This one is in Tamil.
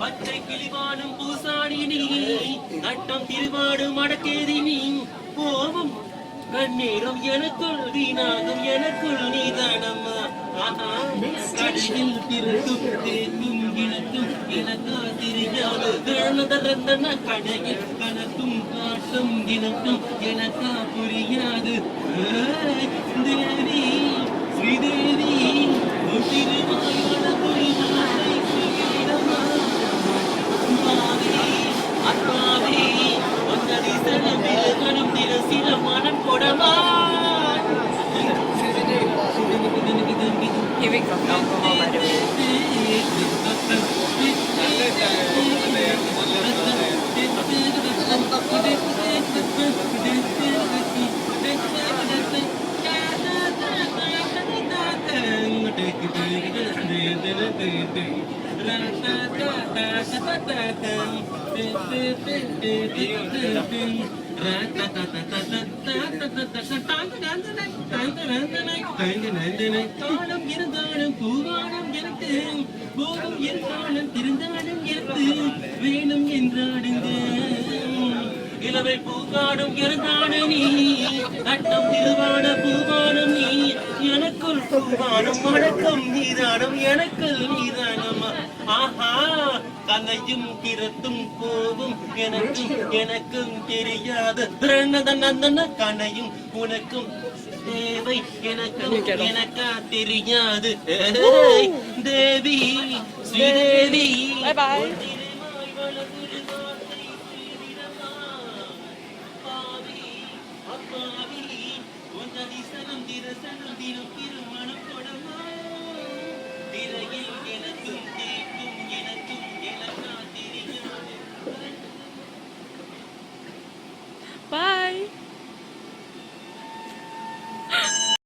பச்சை கிளிவாடும் பூசாடி நீ நட்டம் திருவாடும் அடக்கேதி நீ கோபம் கண்ணீரம் எனக்குள் வீணாகும் எனக்குள் நீதானம்மா கடையில் திருக்கும் தேக்கும் இனக்கும் எனக்கா தெரியாது திறந்தன கடையில் கணக்கும் காட்டும் இனக்கும் எனக்கா புரியாது தேவி ஸ்ரீதேவி திருவாய் அப்பாவே ஒன்னதி சனமிலும் திரசில மனம் கொடமா Here we go. Alcohol, by the way. காலம் இருந்தாலும் பூவானம் எனக்கு கோபம் இருந்தாலும் திருந்தாலும் எனக்கு வேணும் என்றாடுங்க இளவை பூக்காடும் இருந்தாலும் நீ நட்டம் திருவான பூவானம் நீ எனக்குள் பூவானம் வணக்கம் நீதானம் எனக்குள் நீதானம் ஆஹா கலையும் திறத்தும் போவும் எனக்கும் தெரியாது கனையும் உனக்கும் தேவை எனக்கும் எனக்கா தெரியாது தேவி ஸ்ரீதேவி Bye bye. திருமணம் கொடமா திரையில் எனக்கு